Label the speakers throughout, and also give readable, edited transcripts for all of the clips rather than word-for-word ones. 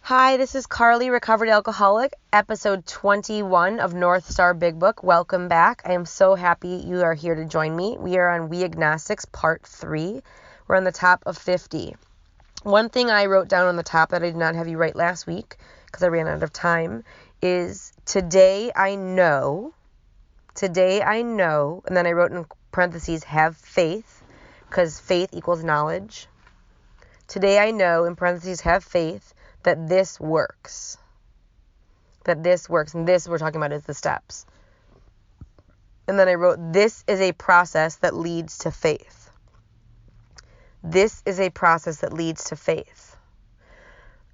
Speaker 1: Hi, this is Carly, Recovered Alcoholic, episode 21 of North Star Big Book. Welcome back. I am so happy you are here to join me. We are on We Agnostics-Part 3. We're on the top of 50. One thing I wrote down on the top that I did not have you write last week, because I ran out of time, is today I know, and then I wrote in parentheses, have faith, because faith equals knowledge. Today I know, in parentheses, have faith, that this works. And this we're talking about is the steps. And then I wrote, this is a process that leads to faith. This is a process that leads to faith.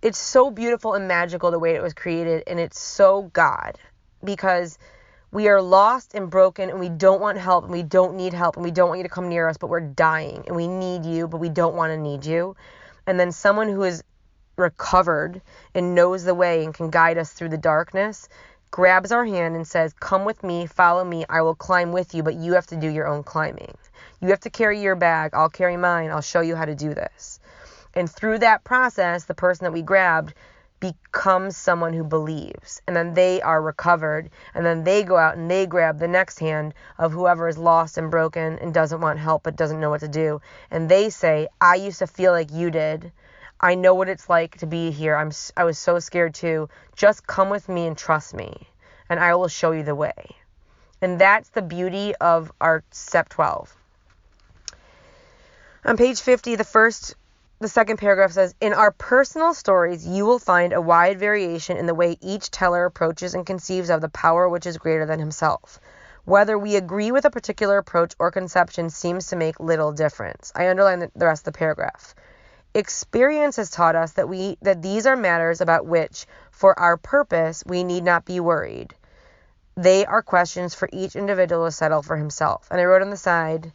Speaker 1: It's so beautiful and magical the way it was created, and it's so God, because we are lost and broken, and we don't want help, and we don't need help, and we don't want you to come near us, but we're dying, and we need you, but we don't want to need you. And then someone who is recovered and knows the way and can guide us through the darkness grabs our hand and says, come with me, follow me, I will climb with you, but you have to do your own climbing. You have to carry your bag, I'll carry mine, I'll show you how to do this. And through that process, the person that we grabbed becomes someone who believes, and then they are recovered, and then they go out and they grab the next hand of whoever is lost and broken and doesn't want help but doesn't know what to do, and they say, I used to feel like you did. I know what it's like to be here. I was so scared too. Just come with me and trust me, and I will show you the way. And that's the beauty of our step 12. On page 50, the second paragraph says, in our personal stories, you will find a wide variation in the way each teller approaches and conceives of the power which is greater than himself. Whether we agree with a particular approach or conception seems to make little difference. I underline the rest of the paragraph. Experience has taught us that these are matters about which, for our purpose, we need not be worried. They are questions for each individual to settle for himself. And I wrote on the side,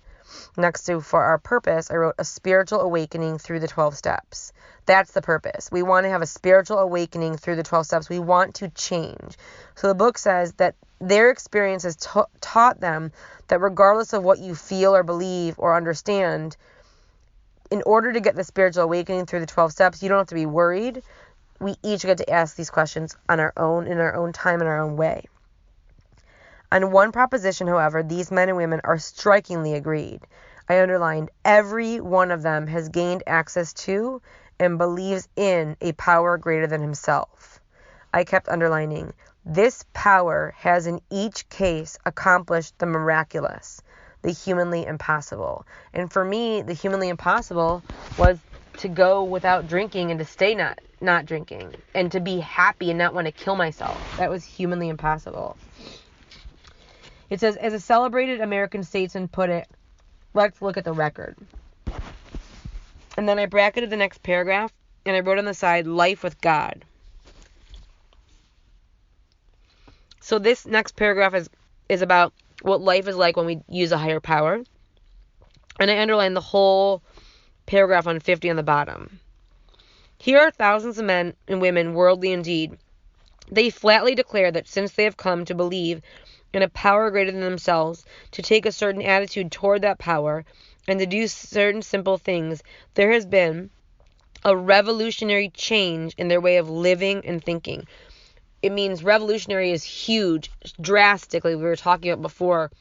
Speaker 1: next to for our purpose, I wrote a spiritual awakening through the 12 steps. That's the purpose. We want to have a spiritual awakening through the 12 steps. We want to change. So the book says that their experience has taught them that regardless of what you feel or believe or understand, in order to get the spiritual awakening through the 12 steps, you don't have to be worried. We each get to ask these questions on our own, in our own time, in our own way. On one proposition, however, these men and women are strikingly agreed. I underlined, every one of them has gained access to and believes in a power greater than himself. I kept underlining, this power has in each case accomplished the miraculous, the humanly impossible. And for me, the humanly impossible was to go without drinking and to stay not drinking, and to be happy and not want to kill myself. That was humanly impossible. It says, as a celebrated American statesman put it, let's look at the record. And then I bracketed the next paragraph, and I wrote on the side, life with God. So this next paragraph is about what life is like when we use a higher power. And I underlined the whole paragraph on 50 on the bottom. Here are thousands of men and women, worldly indeed. They flatly declare that since they have come to believe in a power greater than themselves, to take a certain attitude toward that power, and to do certain simple things, there has been a revolutionary change in their way of living and thinking. It means revolutionary is huge, drastically. We were talking about before.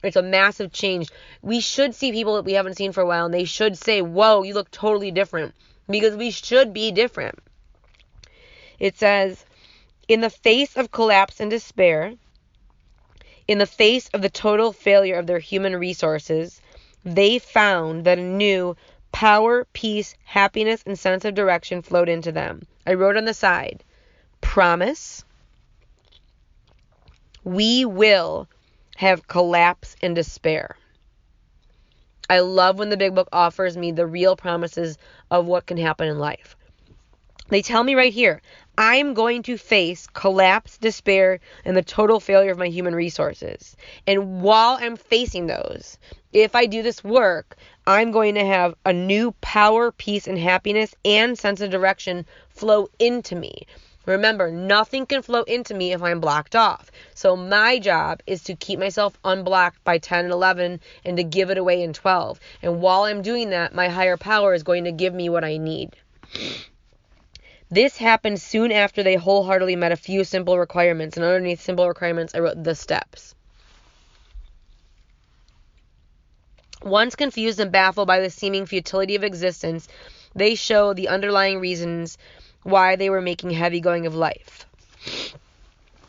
Speaker 1: It's a massive change. We should see people that we haven't seen for a while, and they should say, whoa, you look totally different. Because we should be different. It says, in the face of collapse and despair, in the face of the total failure of their human resources, they found that a new power, peace, happiness, and sense of direction flowed into them. I wrote on the side, promise, we will have collapse and despair. I love when the Big Book offers me the real promises of what can happen in life. They tell me right here, I'm going to face collapse, despair, and the total failure of my human resources. And while I'm facing those, if I do this work, I'm going to have a new power, peace, and happiness and sense of direction flow into me. Remember, nothing can flow into me if I'm blocked off. So my job is to keep myself unblocked by 10 and 11 and to give it away in 12. And while I'm doing that, my higher power is going to give me what I need. This happened soon after they wholeheartedly met a few simple requirements, and underneath simple requirements, I wrote the steps. Once confused and baffled by the seeming futility of existence, they show the underlying reasons why they were making heavy going of life.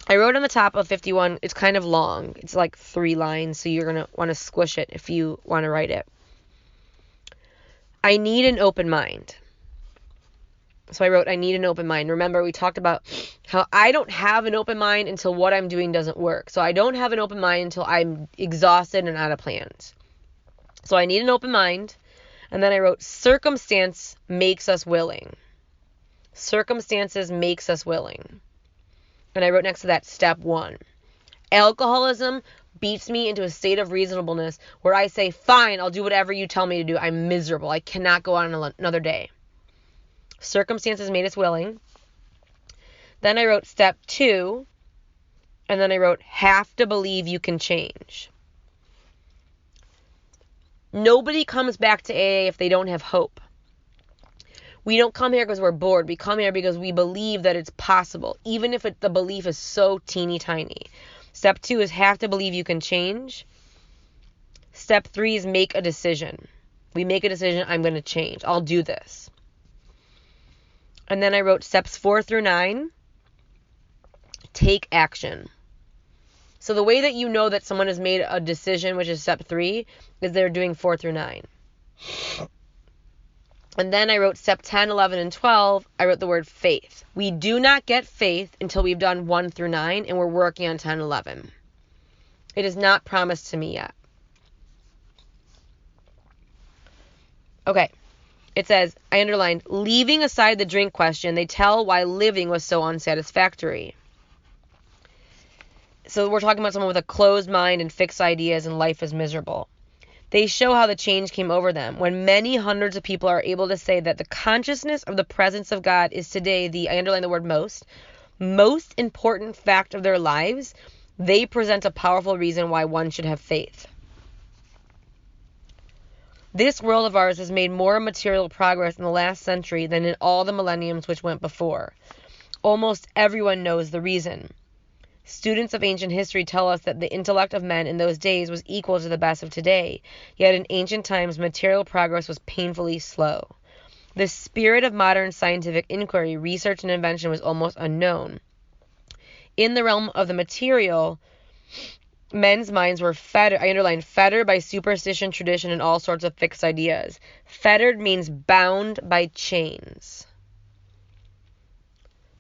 Speaker 1: I wrote on the top of 51, it's kind of long. It's like 3 lines, so you're going to want to squish it if you want to write it. I need an open mind. So I wrote, I need an open mind. Remember, we talked about how I don't have an open mind until what I'm doing doesn't work. So I don't have an open mind until I'm exhausted and out of plans. So I need an open mind. And then I wrote, circumstance makes us willing. Circumstances makes us willing. And I wrote next to that, step 1. Alcoholism beats me into a state of reasonableness where I say, fine, I'll do whatever you tell me to do. I'm miserable. I cannot go on another day. Circumstances made us willing. Then I wrote step 2. And then I wrote, have to believe you can change. Nobody comes back to AA if they don't have hope. We don't come here because we're bored. We come here because we believe that it's possible, even if the belief is so teeny tiny. Step 2 is have to believe you can change. Step 3 is make a decision. We make a decision, I'm going to change. I'll do this. And then I wrote steps 4 through 9. Take action. So the way that you know that someone has made a decision, which is step 3, is they're doing 4 through 9. And then I wrote step 10, 11, and 12. I wrote the word faith. We do not get faith until we've done 1 through 9, and we're working on 10, 11. It is not promised to me yet. Okay. It says, I underlined, leaving aside the drink question, they tell why living was so unsatisfactory. So we're talking about someone with a closed mind and fixed ideas and life is miserable. They show how the change came over them. When many hundreds of people are able to say that the consciousness of the presence of God is today the, I underline the word most important fact of their lives, they present a powerful reason why one should have faith. This world of ours has made more material progress in the last century than in all the millenniums which went before. Almost everyone knows the reason. Students of ancient history tell us that the intellect of men in those days was equal to the best of today, yet in ancient times material progress was painfully slow. The spirit of modern scientific inquiry, research, and invention was almost unknown. In the realm of the material, men's minds were fettered, I underlined fettered by superstition, tradition, and all sorts of fixed ideas. Fettered means bound by chains.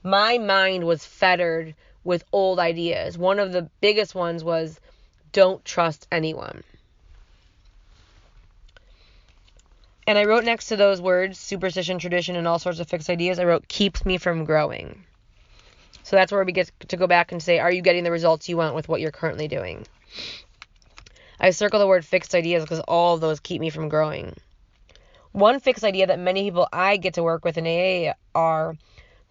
Speaker 1: My mind was fettered with old ideas. One of the biggest ones was, don't trust anyone. And I wrote next to those words, superstition, tradition, and all sorts of fixed ideas, I wrote, keeps me from growing. So that's where we get to go back and say, are you getting the results you want with what you're currently doing? I circle the word fixed ideas because all of those keep me from growing. One fixed idea that many people I get to work with in AA are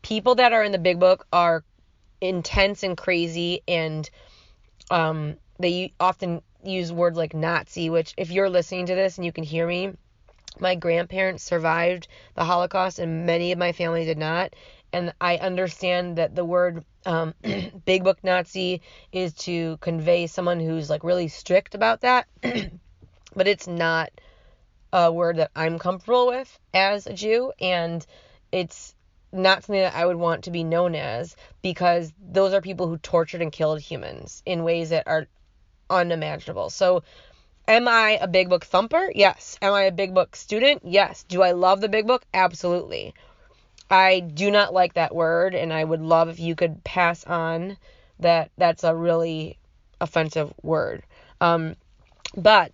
Speaker 1: people that are in the big book are intense and crazy, and they often use words like Nazi, which if you're listening to this and you can hear me, my grandparents survived the Holocaust and many of my family did not, and I understand that the word big book Nazi is to convey someone who's like really strict about that, but it's not a word that I'm comfortable with as a Jew, and it's not something that I would want to be known as, because those are people who tortured and killed humans in ways that are unimaginable. So am I a big book thumper? Yes. Am I a big book student? Yes. Do I love the big book? Absolutely. I do not like that word, and I would love if you could pass on that that's a really offensive word. But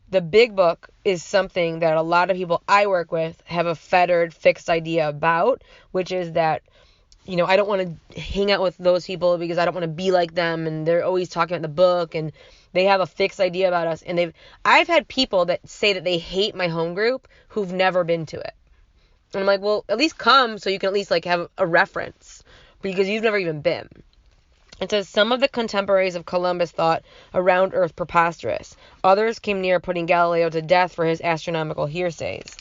Speaker 1: the big book is something that a lot of people I work with have a fettered, fixed idea about, which is that, I don't want to hang out with those people because I don't want to be like them, and they're always talking about the book, and they have a fixed idea about us. And I've had people that say that they hate my home group who've never been to it. And I'm like, well, at least come so you can at least have a reference, because you've never even been. It says, some of the contemporaries of Columbus thought a round earth preposterous. Others came near putting Galileo to death for his astronomical hearsays.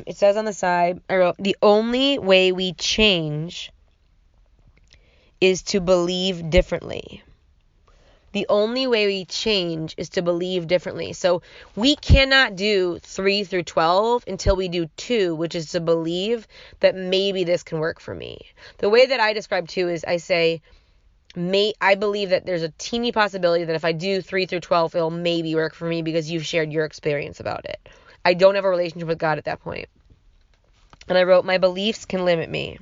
Speaker 1: It says on the side, I wrote, the only way we change is to believe differently. The only way we change is to believe differently. So we cannot do 3 through 12 until we do 2, which is to believe that maybe this can work for me. The way that I describe 2 is I say, I believe that there's a teeny possibility that if I do 3 through 12, it'll maybe work for me because you've shared your experience about it. I don't have a relationship with God at that point. And I wrote, my beliefs can limit me.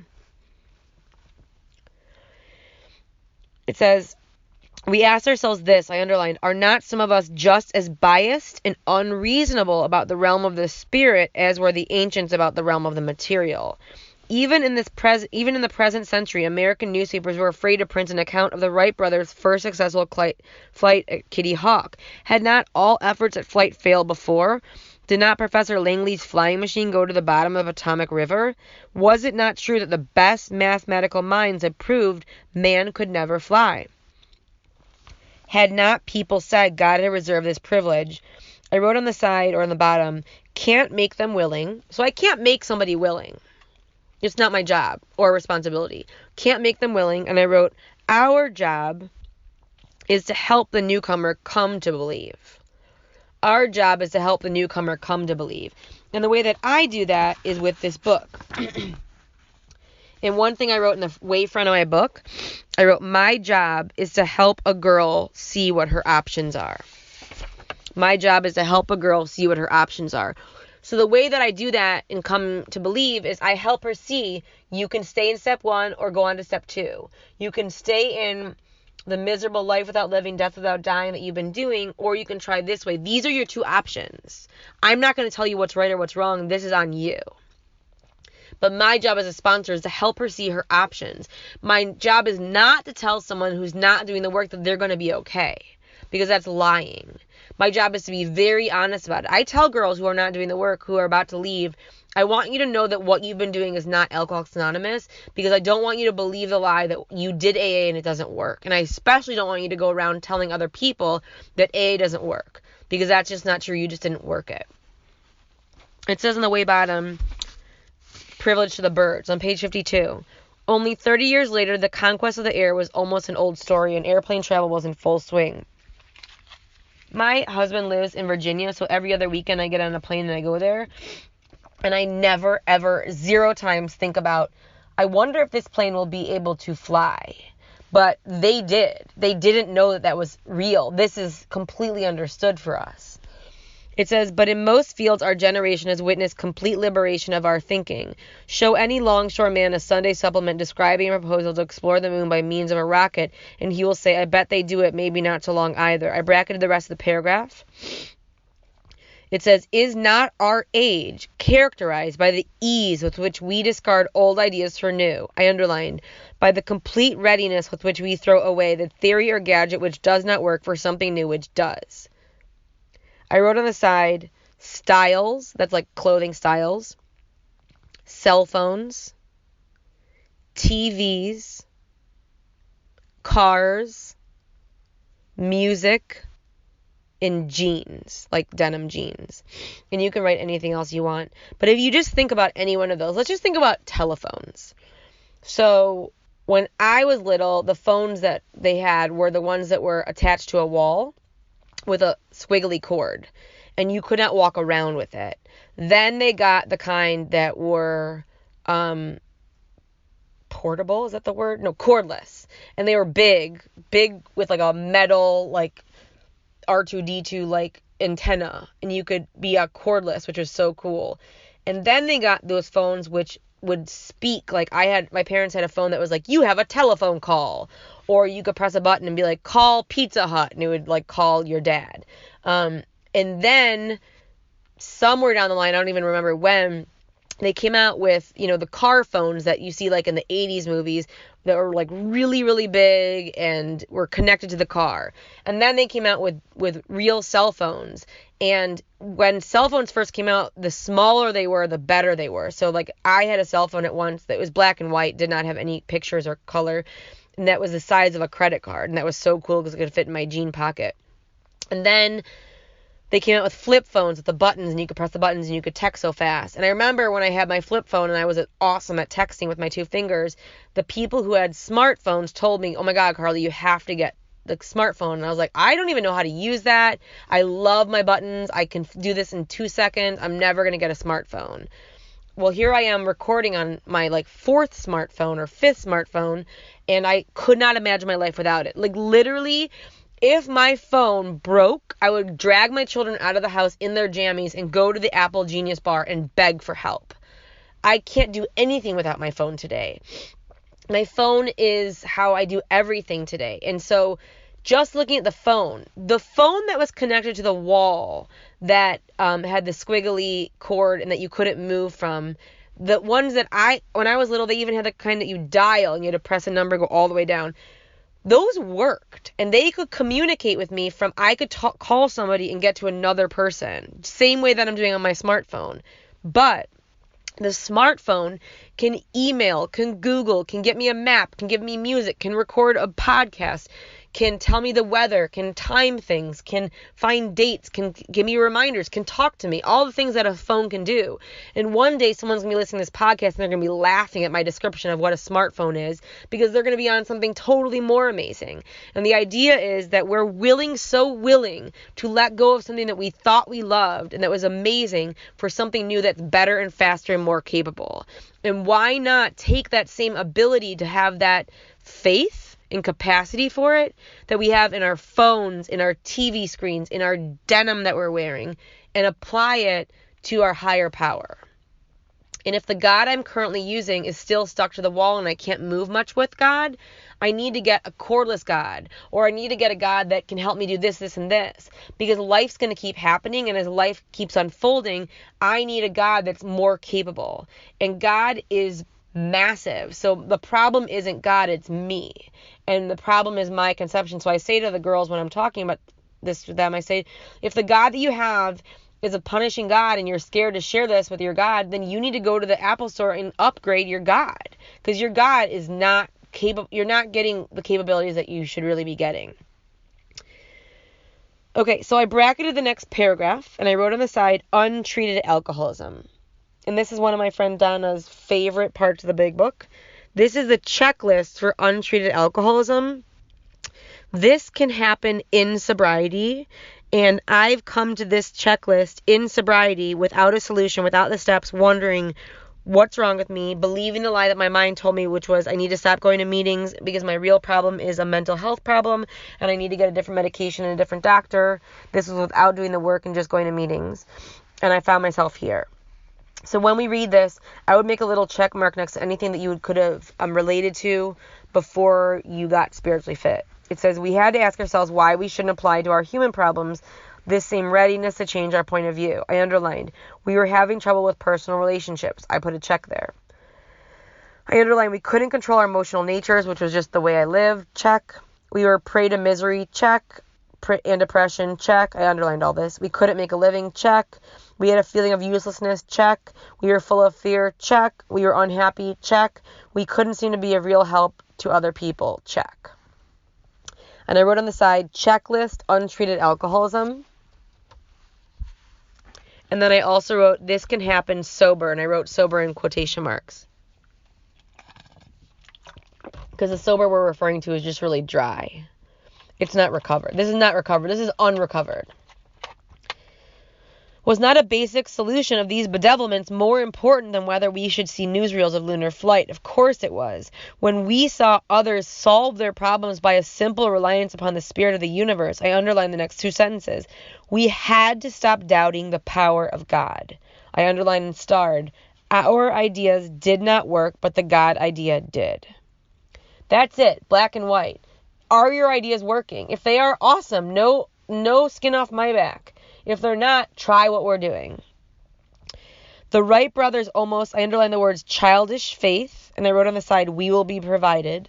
Speaker 1: It says, we ask ourselves this, I underlined, are not some of us just as biased and unreasonable about the realm of the spirit as were the ancients about the realm of the material? Even in the present century, American newspapers were afraid to print an account of the Wright brothers' first successful flight at Kitty Hawk. Had not all efforts at flight failed before? Did not Professor Langley's flying machine go to the bottom of Potomac River? Was it not true that the best mathematical minds had proved man could never fly? Had not people said God had reserved this privilege? I wrote on the side or on the bottom, can't make them willing. So I can't make somebody willing. It's not my job or responsibility. Can't make them willing. And I wrote, our job is to help the newcomer come to believe. Our job is to help the newcomer come to believe. And the way that I do that is with this book. And one thing I wrote in the way front of my book, I wrote, my job is to help a girl see what her options are. My job is to help a girl see what her options are. So the way that I do that and come to believe is I help her see you can stay in step 1 or go on to step 2. You can stay in the miserable life without living, death without dying that you've been doing, or you can try this way. These are your 2 options. I'm not going to tell you what's right or what's wrong. This is on you. But my job as a sponsor is to help her see her options. My job is not to tell someone who's not doing the work that they're going to be okay, because that's lying. My job is to be very honest about it. I tell girls who are not doing the work, who are about to leave, I want you to know that what you've been doing is not Alcoholics Anonymous, because I don't want you to believe the lie that you did AA and it doesn't work. And I especially don't want you to go around telling other people that AA doesn't work, because that's just not true. You just didn't work it. It says on the way bottom, privilege to the birds, on page 52. Only 30 years later, the conquest of the air was almost an old story, and airplane travel was in full swing. My husband lives in Virginia, so every other weekend I get on a plane and I go there. And I never, ever, 0 times think about, I wonder if this plane will be able to fly. But they did. They didn't know that was real. This is completely understood for us. It says, but in most fields, our generation has witnessed complete liberation of our thinking. Show any longshore man a Sunday supplement describing a proposal to explore the moon by means of a rocket, and he will say, I bet they do it, maybe not so long either. I bracketed the rest of the paragraph. It says, is not our age characterized by the ease with which we discard old ideas for new? I underlined, by the complete readiness with which we throw away the theory or gadget which does not work for something new which does. I wrote on the side, styles, that's like clothing styles, cell phones, TVs, cars, music, and jeans, like denim jeans. And you can write anything else you want. But if you just think about any one of those, let's just think about telephones. So when I was little, the phones that they had were the ones that were attached to a wall with a squiggly cord, and you could not walk around with it. Then they got the kind that were portable, is that the word? No, cordless. And they were big with like a metal, like R2D2 like antenna, and you could be cordless, which was so cool. And then they got those phones which would speak. Like my parents had a phone that was like, you have a telephone call, or you could press a button and be like, call Pizza Hut, and it would like call your dad. And then somewhere down the line, I don't even remember when, they came out with, the car phones that you see like in the 80s movies that were like really, really big and were connected to the car. And then they came out with real cell phones. And when cell phones first came out, the smaller they were, the better they were. So like I had a cell phone at once that was black and white, did not have any pictures or color. And that was the size of a credit card. And that was so cool because it could fit in my jean pocket. And then they came out with flip phones with the buttons, and you could press the buttons and you could text so fast. And I remember when I had my flip phone and I was awesome at texting with my 2 fingers, the people who had smartphones told me, oh my God, Carly, you have to get the smartphone. And I was like, I don't even know how to use that. I love my buttons. I can do this in 2 seconds. I'm never going to get a smartphone. Well, here I am recording on my 4th smartphone or 5th smartphone, and I could not imagine my life without it. Literally, if my phone broke, I would drag my children out of the house in their jammies and go to the Apple Genius bar and beg for help. I can't do anything without my phone today. My phone is how I do everything today. And so just looking at the phone that was connected to the wall that had the squiggly cord and that you couldn't move from, the ones that when I was little, they even had the kind that you dial and you had to press a number, go all the way down. Those worked, and they could communicate with me from, I could call somebody and get to another person, same way that I'm doing on my smartphone. But the smartphone can email, can Google, can get me a map, can give me music, can record a podcast, can tell me the weather, can time things, can find dates, can give me reminders, can talk to me, all the things that a phone can do. And one day someone's going to be listening to this podcast and they're going to be laughing at my description of what a smartphone is, because they're going to be on something totally more amazing. And the idea is that we're so willing to let go of something that we thought we loved and that was amazing for something new that's better and faster and more capable. And why not take that same ability to have that faith and capacity for it that we have in our phones, in our TV screens, in our denim that we're wearing, and apply it to our higher power. And if the God I'm currently using is still stuck to the wall and I can't move much with God, I need to get a cordless God, or I need to get a God that can help me do this, this, and this, because life's going to keep happening, and as life keeps unfolding, I need a God that's more capable. And God is massive. So the problem isn't God, it's me. And the problem is my conception. So I say to the girls when I'm talking about this to them, I say, if the God that you have is a punishing God and you're scared to share this with your God, then you need to go to the Apple store and upgrade your God, because your God is not capable. You're not getting the capabilities that you should really be getting. Okay, so I bracketed the next paragraph and I wrote on the side, untreated alcoholism. And this is one of my friend Donna's favorite parts of the big book. This is the checklist for untreated alcoholism. This can happen in sobriety, and I've come to this checklist in sobriety without a solution, without the steps, wondering what's wrong with me, believing the lie that my mind told me, which was I need to stop going to meetings because my real problem is a mental health problem and I need to get a different medication and a different doctor. This was without doing the work and just going to meetings. And I found myself here. So when we read this, I would make a little check mark next to anything that you could have related to before you got spiritually fit. It says we had to ask ourselves why we shouldn't apply to our human problems this same readiness to change our point of view. I underlined, we were having trouble with personal relationships. I put a check there. I underlined, we couldn't control our emotional natures, which was just the way I lived. Check. We were prey to misery. Check. And depression. Check. I underlined all this. We couldn't make a living. Check. We had a feeling of uselessness. Check. We were full of fear. Check. We were unhappy. Check. We couldn't seem to be of real help to other people. Check. And I wrote on the side, checklist, untreated alcoholism. And then I also wrote, this can happen sober. And I wrote sober in quotation marks, because the sober we're referring to is just really dry. It's not recovered. This is not recovered. This is unrecovered. Was not a basic solution of these bedevilments more important than whether we should see newsreels of lunar flight? Of course it was. When we saw others solve their problems by a simple reliance upon the spirit of the universe, I underlined the next 2 sentences. We had to stop doubting the power of God. I underlined and starred. Our ideas did not work, but the God idea did. That's it. Black and white. Are your ideas working? If they are, awesome. No skin off my back. If they're not, try what we're doing. The Wright brothers almost, I underlined the words childish faith, and I wrote on the side, we will be provided.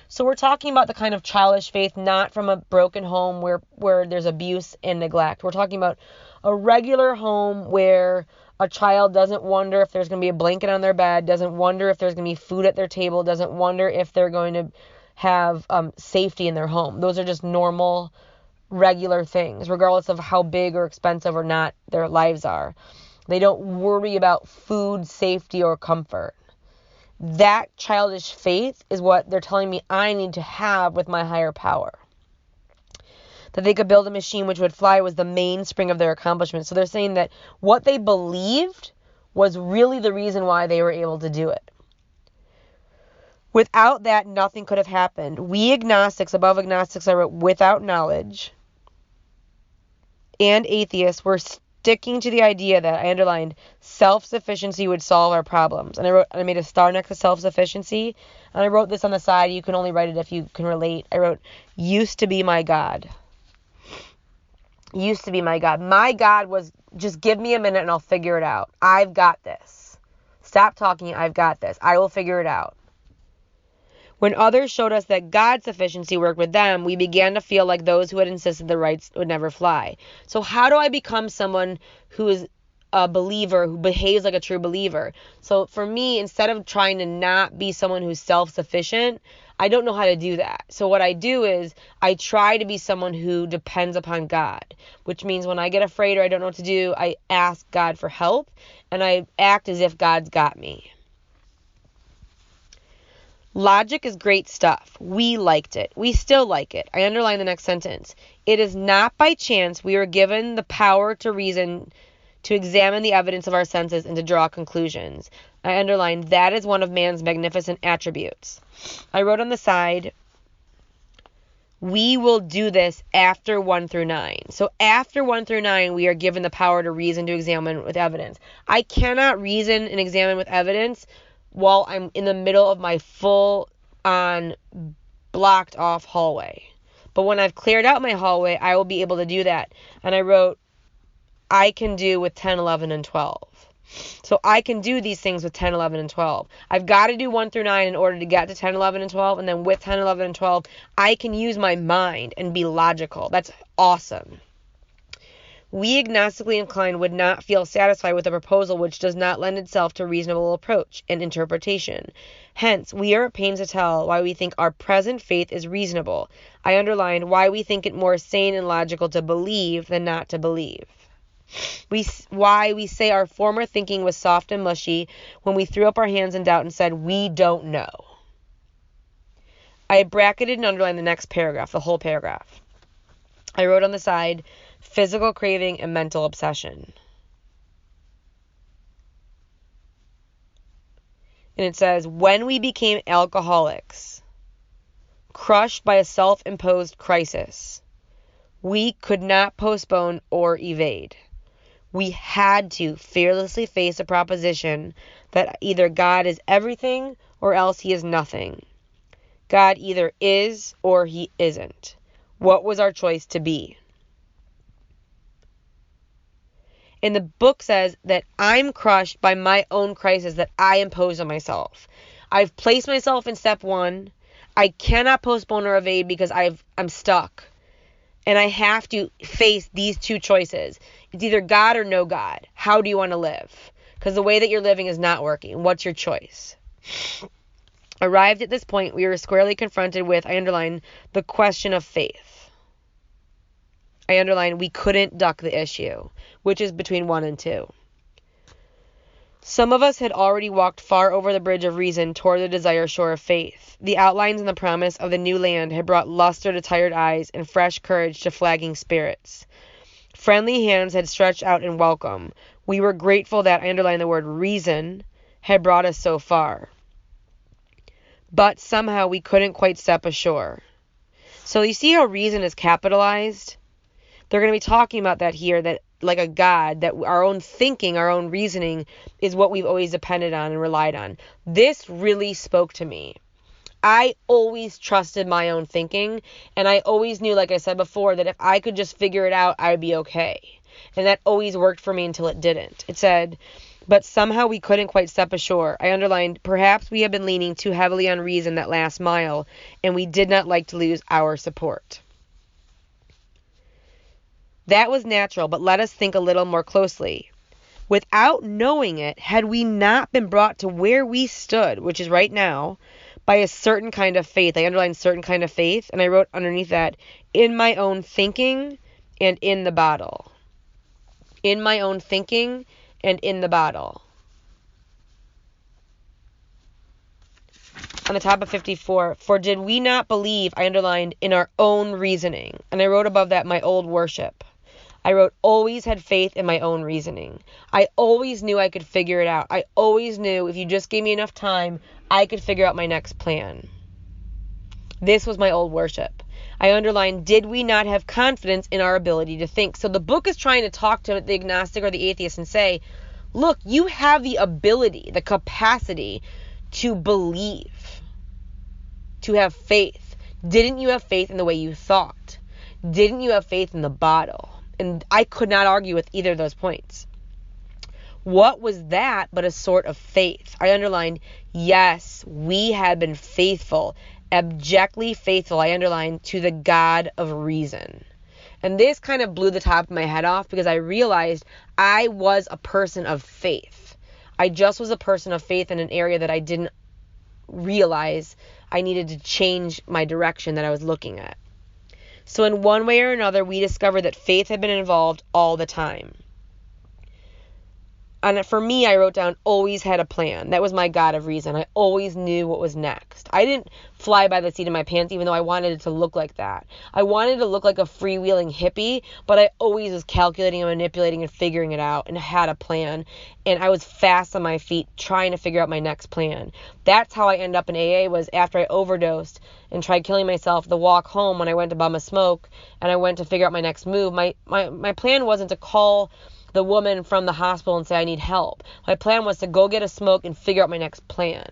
Speaker 1: So we're talking about the kind of childish faith, not from a broken home where there's abuse and neglect. We're talking about a regular home where a child doesn't wonder if there's going to be a blanket on their bed, doesn't wonder if there's going to be food at their table, doesn't wonder if they're going to have safety in their home. Those are just normal regular things, regardless of how big or expensive or not their lives are. They don't worry about food, safety, or comfort. That childish faith is what they're telling me I need to have with my higher power. That they could build a machine which would fly was the mainspring of their accomplishment. So they're saying that what they believed was really the reason why they were able to do it. Without that, nothing could have happened. We agnostics, above agnostics, I wrote without knowledge, and atheists were sticking to the idea that I underlined self-sufficiency would solve our problems. And I made a star next to self-sufficiency. And I wrote this on the side. You can only write it if you can relate. I wrote, used to be my God. Used to be my God. My God was, just give me a minute and I'll figure it out. I've got this. Stop talking. I've got this. I will figure it out. When others showed us that God's sufficiency worked with them, we began to feel like those who had insisted the rights would never fly. So how do I become someone who is a believer, who behaves like a true believer? So for me, instead of trying to not be someone who's self-sufficient, I don't know how to do that. So what I do is I try to be someone who depends upon God, which means when I get afraid or I don't know what to do, I ask God for help and I act as if God's got me. Logic is great stuff. We liked it. We still like it. I underline the next sentence. It is not by chance we are given the power to reason, to examine the evidence of our senses, and to draw conclusions. I underline that is one of man's magnificent attributes. I wrote on the side, we will do this after 1 through 9. So after 1 through 9, we are given the power to reason, to examine with evidence. I cannot reason and examine with evidence while I'm in the middle of my full-on blocked-off hallway. But when I've cleared out my hallway, I will be able to do that. And I wrote, I can do with 10, 11, and 12. So I can do these things with 10, 11, and 12. I've got to do 1 through 9 in order to get to 10, 11, and 12. And then with 10, 11, and 12, I can use my mind and be logical. That's awesome. We agnostically inclined would not feel satisfied with a proposal which does not lend itself to reasonable approach and interpretation. Hence, we are at pains to tell why we think our present faith is reasonable. I underlined why we think it more sane and logical to believe than not to believe. Why we say our former thinking was soft and mushy when we threw up our hands in doubt and said, we don't know. I bracketed and underlined the next paragraph, the whole paragraph. I wrote on the side, physical craving and mental obsession. And it says, when we became alcoholics, crushed by a self-imposed crisis, we could not postpone or evade. We had to fearlessly face a proposition that either God is everything or else he is nothing. God either is or he isn't. What was our choice to be? And the book says that I'm crushed by my own crisis that I impose on myself. I've placed myself in step 1. I cannot postpone or evade because I'm stuck. And I have to face these two choices. It's either God or no God. How do you want to live? Because the way that you're living is not working. What's your choice? Arrived at this point, we were squarely confronted with, I underline, the question of faith. I underline, we couldn't duck the issue, which is between 1 and 2. Some of us had already walked far over the bridge of reason toward the desired shore of faith. The outlines and the promise of the new land had brought luster to tired eyes and fresh courage to flagging spirits. Friendly hands had stretched out in welcome. We were grateful that, I underline the word reason, had brought us so far. But somehow we couldn't quite step ashore. So you see how reason is capitalized? They're going to be talking about that here, that like a God, that our own thinking, our own reasoning is what we've always depended on and relied on. This really spoke to me. I always trusted my own thinking, and I always knew, like I said before, that if I could just figure it out, I'd be okay. And that always worked for me until it didn't. It said, but somehow we couldn't quite step ashore. I underlined, perhaps we had been leaning too heavily on reason that last mile, and we did not like to lose our support. That was natural, but let us think a little more closely. Without knowing it, had we not been brought to where we stood, which is right now, by a certain kind of faith. I underlined certain kind of faith, and I wrote underneath that, in my own thinking and in the battle. In my own thinking and in the battle. On the top of 54, for did we not believe, I underlined, in our own reasoning. And I wrote above that, my old worship. I wrote, always had faith in my own reasoning. I always knew I could figure it out. I always knew if you just gave me enough time, I could figure out my next plan. This was my old worship. I underlined, did we not have confidence in our ability to think? So the book is trying to talk to the agnostic or the atheist and say, look, you have the ability, the capacity to believe, to have faith. Didn't you have faith in the way you thought? Didn't you have faith in the bottle? And I could not argue with either of those points. What was that but a sort of faith? I underlined, yes, we had been faithful, abjectly faithful, I underlined, to the God of reason. And this kind of blew the top of my head off because I realized I was a person of faith. I just was a person of faith in an area that I didn't realize I needed to change my direction that I was looking at. So in one way or another, we discovered that faith had been involved all the time. And for me, I wrote down, always had a plan. That was my God of reason. I always knew what was next. I didn't fly by the seat of my pants, even though I wanted it to look like that. I wanted to look like a freewheeling hippie, but I always was calculating and manipulating and figuring it out and had a plan. And I was fast on my feet trying to figure out my next plan. That's how I ended up in AA, was after I overdosed and tried killing myself, the walk home when I went to bum a smoke and I went to figure out my next move. My plan wasn't to call the woman from the hospital and say, I need help. My plan was to go get a smoke and figure out my next plan.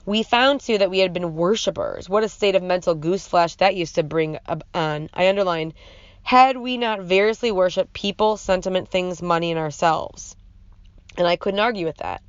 Speaker 1: We found, too, that we had been worshipers. What a state of mental goose flesh that used to bring on. I underlined, had we not variously worshipped people, sentiment, things, money, and ourselves. And I couldn't argue with that.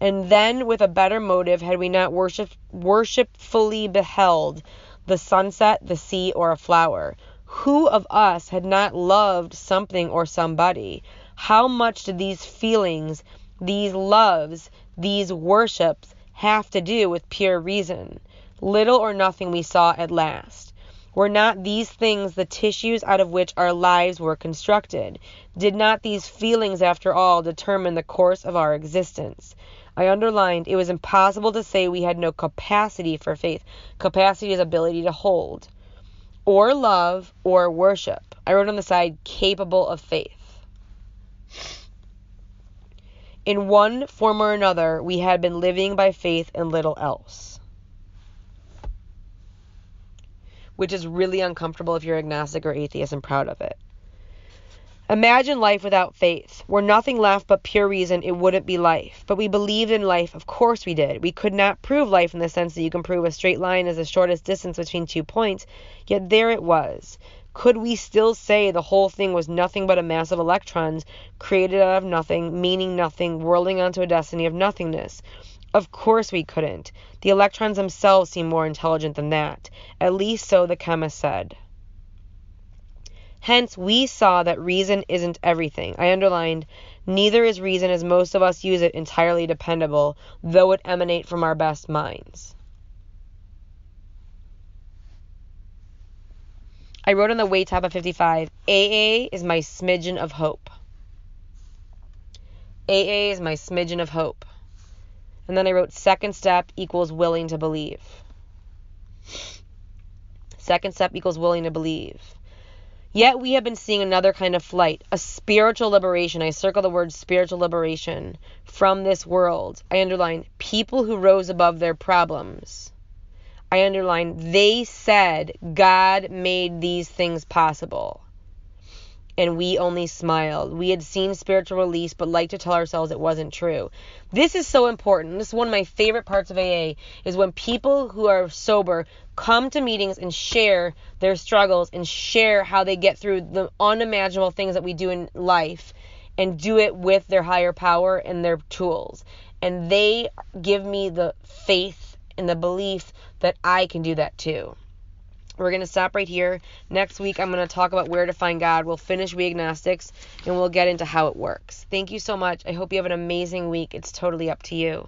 Speaker 1: And then, with a better motive, had we not worshipfully beheld the sunset, the sea, or a flower. Who of us had not loved something or somebody? How much did these feelings, these loves, these worships have to do with pure reason? Little or nothing we saw at last. Were not these things the tissues out of which our lives were constructed? Did not these feelings, after all, determine the course of our existence? I underlined, it was impossible to say we had no capacity for faith. Capacity is ability to hold, or love, or worship. I wrote on the side, capable of faith. In one form or another, we had been living by faith and little else. Which is really uncomfortable if you're agnostic or atheist and proud of it. Imagine life without faith. Were nothing left but pure reason, it wouldn't be life. But we believed in life. Of course we did. We could not prove life in the sense that you can prove a straight line as the shortest distance between 2 points. Yet there it was. Could we still say the whole thing was nothing but a mass of electrons created out of nothing, meaning nothing, whirling onto a destiny of nothingness? Of course we couldn't. The electrons themselves seem more intelligent than that. At least so the chemist said. Hence, we saw that reason isn't everything. I underlined, neither is reason as most of us use it entirely dependable, though it emanate from our best minds. I wrote on the way top of 55, AA is my smidgen of hope. AA is my smidgen of hope. And then I wrote, second step equals willing to believe. Second step equals willing to believe. Yet we have been seeing another kind of flight, a spiritual liberation. I circle the word spiritual liberation from this world. I underline people who rose above their problems. I underline they said God made these things possible. And we only smiled. We had seen spiritual release, but liked to tell ourselves it wasn't true. This is so important. This is one of my favorite parts of AA, is when people who are sober come to meetings and share their struggles and share how they get through the unimaginable things that we do in life and do it with their higher power and their tools. And they give me the faith and the belief that I can do that too. We're going to stop right here. Next week, I'm going to talk about where to find God. We'll finish We Agnostics, and we'll get into how it works. Thank you so much. I hope you have an amazing week. It's totally up to you.